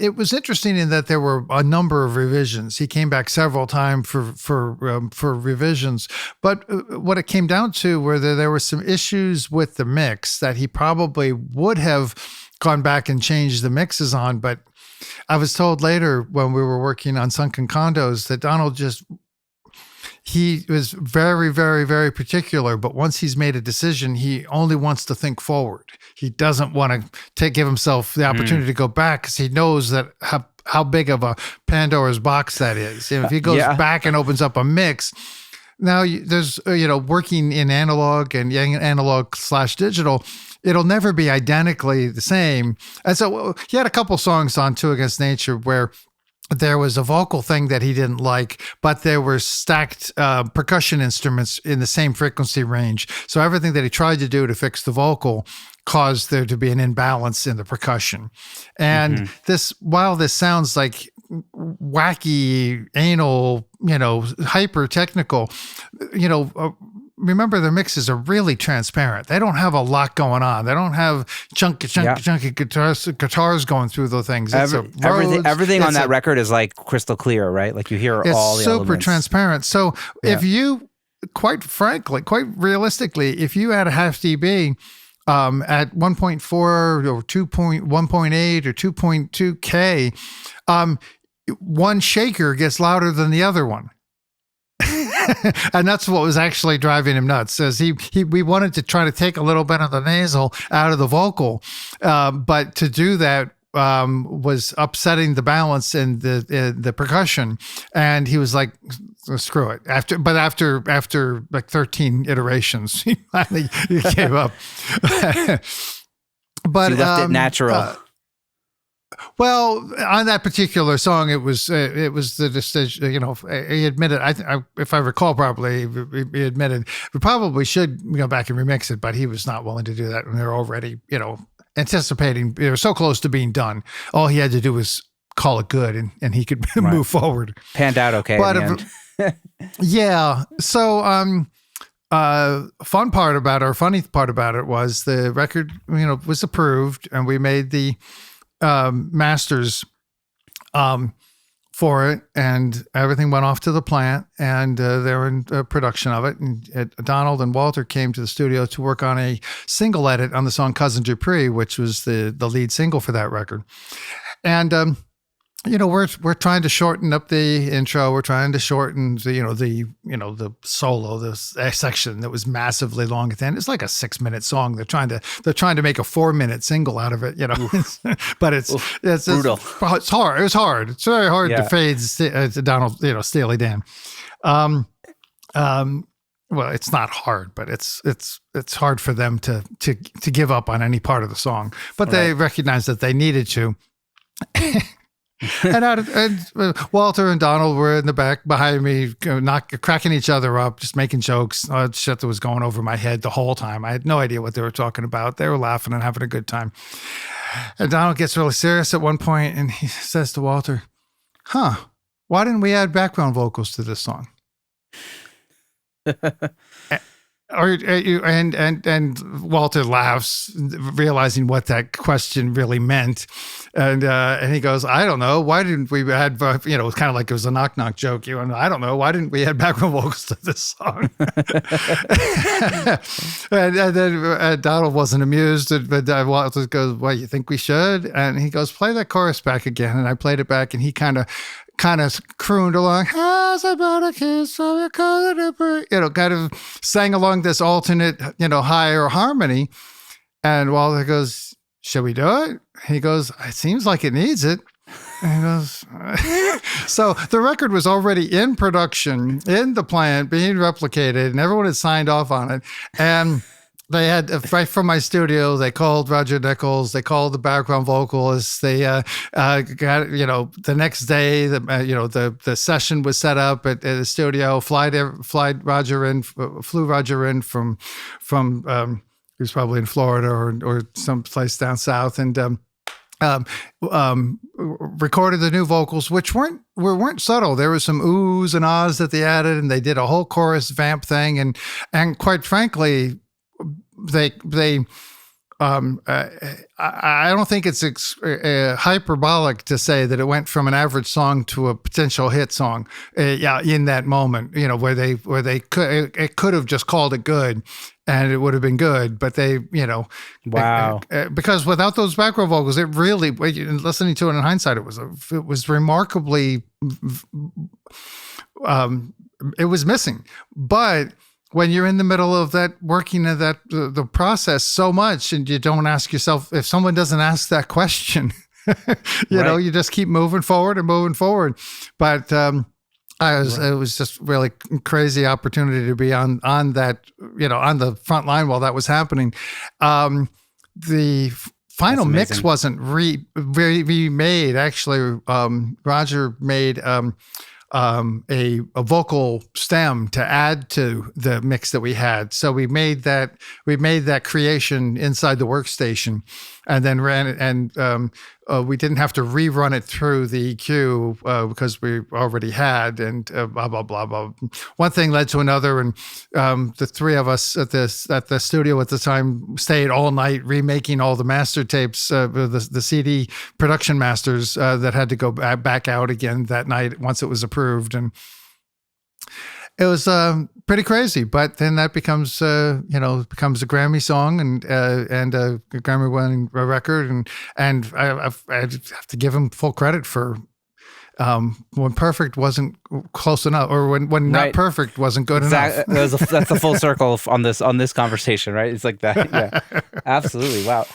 it was interesting in that there were a number of revisions. He came back several times for revisions, but what it came down to were that there were some issues with the mix that he probably would have gone back and changed the mixes on. But I was told later when we were working on Sunken Condos that Donald he was very, very, very particular, but once he's made a decision, he only wants to think forward. He doesn't want to give himself the opportunity to go back because he knows that how big of a Pandora's box that is. If he goes back and opens up a mix, now there's, working in analog and analog/digital, it'll never be identically the same. And so he had a couple songs on Two Against Nature where there was a vocal thing that he didn't like, but there were stacked percussion instruments in the same frequency range. So everything that he tried to do to fix the vocal caused there to be an imbalance in the percussion. And while this sounds like wacky, anal, hyper technical, remember the mixes are really transparent. They don't have a lot going on. They don't have chunky guitars going through the things. Everything on that record is like crystal clear, right? Like you hear all the elements. It's super transparent. So if you, quite frankly, quite realistically, if you add a half dB at 1.4 or 1.8 or 2.2K, one shaker gets louder than the other one. And that's what was actually driving him nuts. As we wanted to try to take a little bit of the nasal out of the vocal, but to do that was upsetting the balance in the percussion. And he was like, "Screw it!" After like 13 iterations, he finally gave up. But so you left it natural. Well, on that particular song, it was the decision. He admitted. If I recall properly, he admitted we probably should go back and remix it, but he was not willing to do that. And they're already, anticipating. They were so close to being done. All he had to do was call it good, and he could move forward. Panned out okay. But yeah. So, funny part about it was the record, was approved, and we made the masters for it, and everything went off to the plant, and they were in production of it. And Donald and Walter came to the studio to work on a single edit on the song Cousin Dupree, which was the lead single for that record. And we're trying to shorten up the intro. We're trying to shorten the solo, this section that was massively long at the end. It's like a 6-minute song. They're trying to make a 4-minute single out of it, but it's brutal. It's hard. It was hard. It's very hard to fade to Donald, Steely Dan. Well, it's not hard, but it's hard for them to give up on any part of the song. But they recognized that they needed to. and Walter and Donald were in the back behind me, cracking each other up, just making jokes. Shit that was going over my head the whole time. I had no idea what they were talking about. They were laughing and having a good time. And Donald gets really serious at one point, and he says to Walter, why didn't we add background vocals to this song? And Walter laughs, realizing what that question really meant, and he goes, "I don't know. Why didn't we add? It was kind of like it was a knock joke. I don't know. Why didn't we add background vocals to this song?" and then Donald wasn't amused, but Walter goes, "Well, you think we should?" And he goes, "Play that chorus back again." And I played it back, and he kind of crooned along, "How's about a kiss from your cousin Dupree?" Kind of sang along this alternate, higher harmony. And Walter goes, "Should we do it?" He goes, "It seems like it needs it." And he goes, so the record was already in production, in the plant, being replicated, and everyone had signed off on it. And they had, right from my studio, they called Roger Nichols, they called the background vocalists. They got, the next day, the session was set up at the studio, flew Roger in from he was probably in Florida or someplace down south, and recorded the new vocals, which weren't subtle. There was some oohs and ahs that they added, and they did a whole chorus vamp thing, and quite frankly, they I don't think it's hyperbolic to say that it went from an average song to a potential hit song. Yeah, in that moment, where they could have just called it good, and it would have been good, but they, Wow. because without those background vocals, it really, listening to it in hindsight, it was remarkably, it was missing, but. When you're in the middle of that, working at that the process so much, and you don't ask yourself, if someone doesn't ask that question, you just keep moving forward and moving forward. But it was just really crazy opportunity to be on that, on the front line while that was happening. The final mix wasn't remade. Actually, Roger made. A vocal stem to add to the mix that we had. So we made that creation inside the workstation, and then ran it, and we didn't have to rerun it through the EQ because we already had, and blah blah blah blah. One thing led to another, and the three of us at the studio at the time stayed all night remaking all the master tapes, the CD production masters that had to go back out again that night once it was approved, and it was pretty crazy. But then that becomes becomes a Grammy song and a Grammy-winning record, and I have to give him full credit for when perfect wasn't close enough, or when not perfect wasn't good enough. That's a full circle on this conversation, right? It's like that. Yeah, absolutely. Wow.